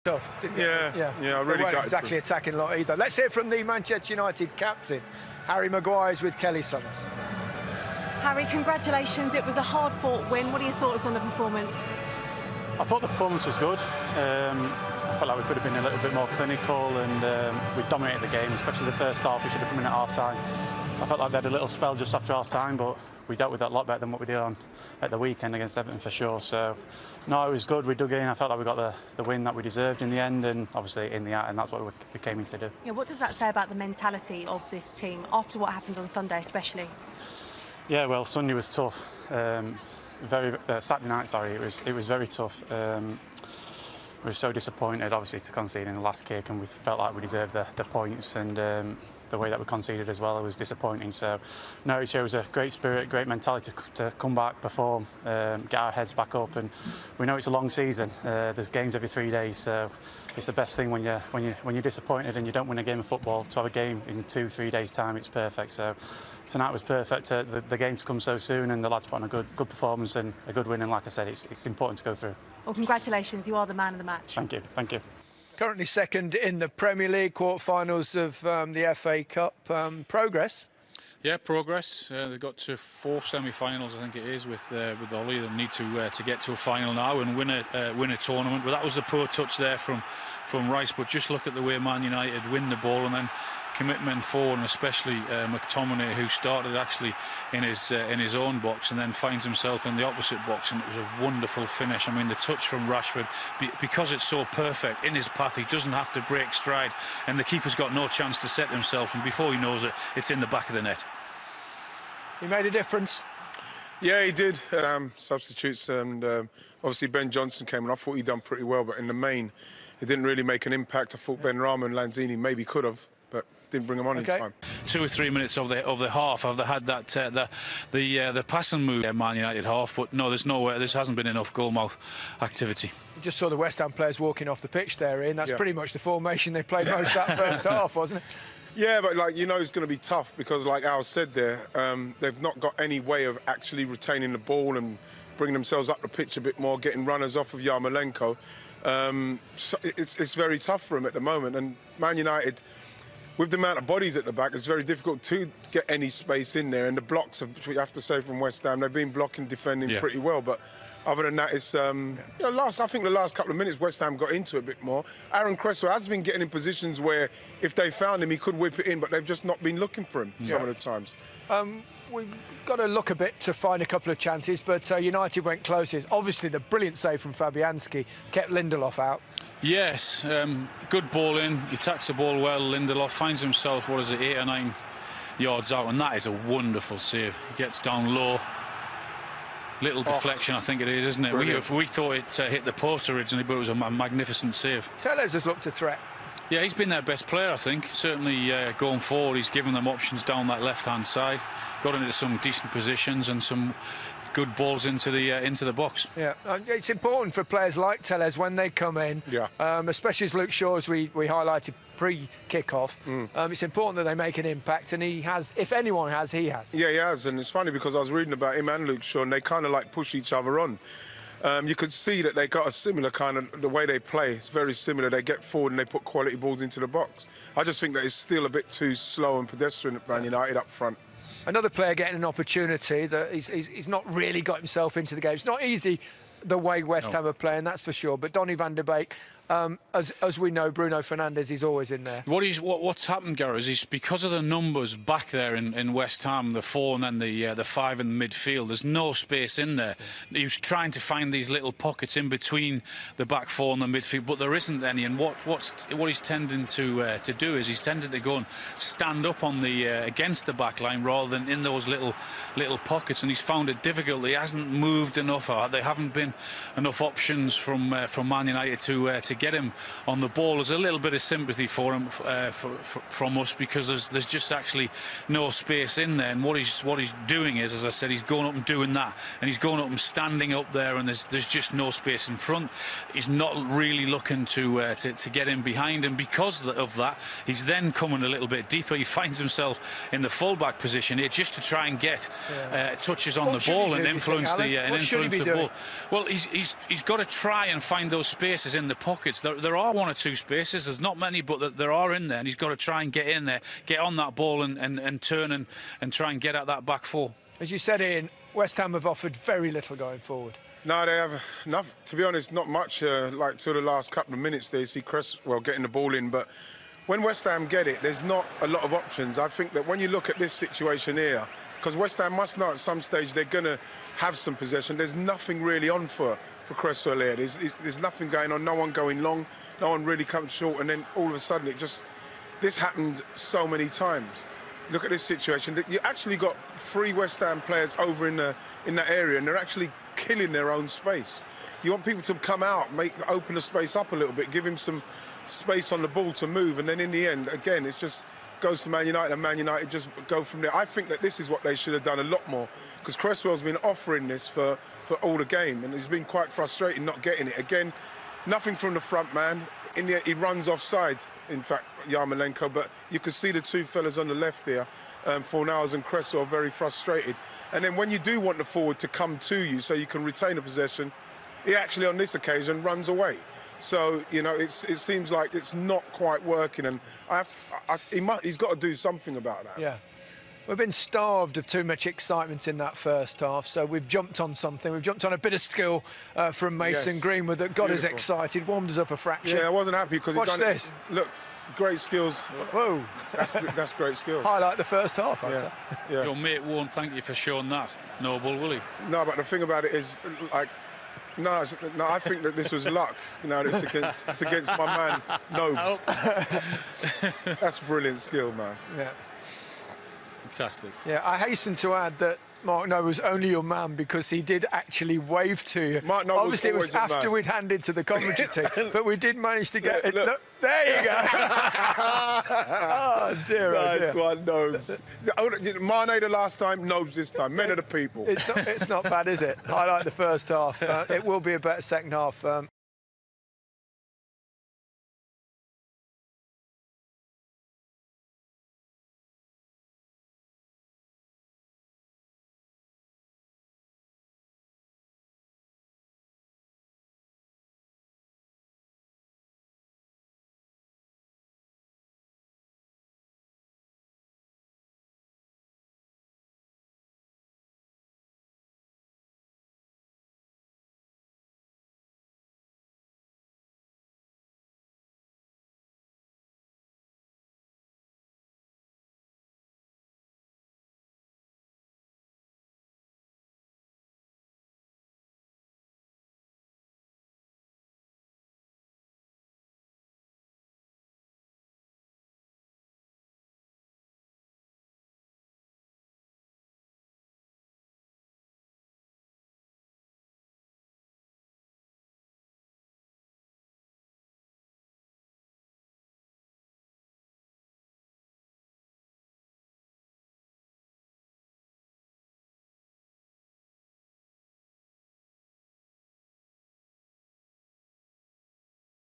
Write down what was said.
Tough, didn't you? Yeah, I really they weren't got exactly attacking a lot either. Let's hear from the Manchester United captain, Harry Maguire's with Kelly Summers. Harry, congratulations. It was a hard-fought win. What are your thoughts on the performance? I thought the performance was good. I felt like we could have been a little bit more clinical, and we dominated the game, especially the first half. We should have come in at half-time. I felt like they had a little spell just after half-time, but we dealt with that a lot better than what we did at the weekend against Everton for sure. So, no, it was good. We dug in. I felt like we got the win that we deserved in the end, and obviously in the end, and that's what we came in to do. Yeah, what does that say about the mentality of this team after what happened on Sunday, especially? Yeah, well, Sunday was tough. Saturday night, sorry, it was very tough. We were so disappointed, obviously, to concede in the last kick, and we felt like we deserved the points, and the way that we conceded as well, it was disappointing. So, no, it shows a great spirit, great mentality to come back, perform, get our heads back up, and we know it's a long season. There's games every 3 days, so it's the best thing when you're disappointed and you don't win a game of football. To have a game in 2-3 days' time, it's perfect. So tonight was perfect. The game to come so soon, and the lads put on a good performance and a good win. And like I said, it's important to go through. Well, congratulations, you are the man of the match. Thank you, thank you. Currently second in the Premier League, quarter-finals of the FA Cup. Progress? Yeah, progress. They've got to 4 semi-finals, I think it is, with Ollie. They need to get to a final now and win a tournament. But that was the poor touch there from Rice. But just look at the way Man United win the ball and then commit men forward, and especially McTominay, who started actually in his own box and then finds himself in the opposite box, and it was a wonderful finish. I mean, the touch from Rashford, because it's so perfect in his path, he doesn't have to break stride, and the keeper's got no chance to set himself, and before he knows it, it's in the back of the net. He made a difference. Yeah, he did. Substitutes, and obviously Ben Johnson came, and I thought he'd done pretty well, but in the main, it didn't really make an impact. I thought Ben Rama and Lanzini maybe could have, but didn't bring them on in time. 2 or 3 minutes of the half, have they had that the passing move, Man United half? But no, there hasn't been enough goalmouth activity. You just saw the West Ham players walking off the pitch there, Ian. That's pretty much the formation they played most of that first half, wasn't it? Yeah, but it's going to be tough because, like Al said there, they've not got any way of actually retaining the ball and bringing themselves up the pitch a bit more, getting runners off of Yarmolenko. So it's very tough for them at the moment. And Man United, with the amount of bodies at the back, it's very difficult to get any space in there. And the blocks, you have to say, from West Ham, they've been blocking, defending pretty well. But other than that, it's I think the last couple of minutes West Ham got into it a bit more. Aaron Cresswell has been getting in positions where if they found him, he could whip it in, but they've just not been looking for him some of the times. We've got to look a bit to find a couple of chances, but United went closest. Obviously, the brilliant save from Fabianski kept Lindelof out. Yes, good ball in. He attacks the ball well. Lindelof finds himself, 8 or 9 yards out, and that is a wonderful save. He gets down low. Little deflection, I think it is, isn't it? We thought it hit the post originally, but it was a magnificent save. Tellez has looked a threat. Yeah, he's been their best player, I think. Certainly going forward, he's given them options down that left-hand side. Got into some decent positions and some good balls into the box. Yeah, it's important for players like Tellez when they come in, especially as Luke Shaw, as we highlighted pre-kick-off. It's important that they make an impact, and he has, if anyone has, he has. Yeah, he has, and it's funny because I was reading about him and Luke Shaw, and they kind of like push each other on. You could see that they got a similar kind of, the way they play, it's very similar. They get forward and they put quality balls into the box. I just think that it's still a bit too slow and pedestrian at Man United up front. Another player getting an opportunity that he's not really got himself into the game. It's not easy the way West Ham are playing, that's for sure. But Donny van der Beek, as we know, Bruno Fernandes is always in there. What's happened, Gareth, is because of the numbers back there in West Ham, the 4 and then the 5 in the midfield, there's no space in there. He was trying to find these little pockets in between the back 4 and the midfield, but there isn't any. And what he's tending to do is he's tending to go and stand up on the against the back line rather than in those little pockets, and he's found it difficult. He hasn't moved enough. There haven't been enough options from Man United to get him on the ball. There's a little bit of sympathy for him from us because there's just actually no space in there. And what he's doing is, as I said, he's going up and doing that, and he's going up and standing up there, and there's just no space in front. He's not really looking to get in behind, and because of that, he's then coming a little bit deeper. He finds himself in the full-back position here just to try and get touches on the ball and influence the ball. Well, he's got to try and find those spaces in the pocket. pockets. There are one or two spaces. There's not many, but there are in there, and he's got to try and get in there, get on that ball and turn and try and get at that back four. As you said, Ian, West Ham have offered very little going forward. No, they have enough. To be honest, not much. Like to the last couple of minutes, they see Cresswell getting the ball in, but when West Ham get it, there's not a lot of options. I think that when you look at this situation here, because West Ham must know at some stage they're going to have some possession. There's nothing really on for Cresswell here. There's nothing going on. No one going long. No one really coming short. And then all of a sudden, this happened so many times. Look at this situation. You actually got 3 West Ham players over in that area, and they're actually killing their own space. You want people to come out, open the space up a little bit, give him some space on the ball to move, and then in the end, again, it just goes to Man United, and Man United just go from there. I think that this is what they should have done a lot more, because Cresswell's been offering this for all the game, and it's been quite frustrating not getting it. Again, nothing from the front man. In the end, he runs offside, in fact, Yarmolenko, but you can see the 2 fellas on the left there, Fornals and Cresswell, very frustrated. And then when you do want the forward to come to you so you can retain a possession, he actually, on this occasion, runs away. So, you know, it seems like it's not quite working, and he's got to do something about that. Yeah. We've been starved of too much excitement in that first half, so we've jumped on something. We've jumped on a bit of skill from Mason Greenwood that got us excited, warmed us up a fraction. Yeah, I wasn't happy because Watch this. Look, great skills. Whoa. That's great skill. Highlight the first half, I'd say. Yeah. Your mate won't thank you for showing that, Noble, will he? No, but the thing about it is, like, no, I think that this was luck. You know, it's against my man, Nobes. That's brilliant skill, man. Yeah. Fantastic. Yeah, I hasten to add that Mark Noble was only your man because he did actually wave to you. Mark Noble Obviously, it was after we'd handed to the commentary team, but we did manage to get it. Look, there you go. Oh, dear, oh, dear. Nice one, Nobes. Mane the last time, Nobes this time. Men of the people. It's not bad, is it? I like the first half. It will be a better second half.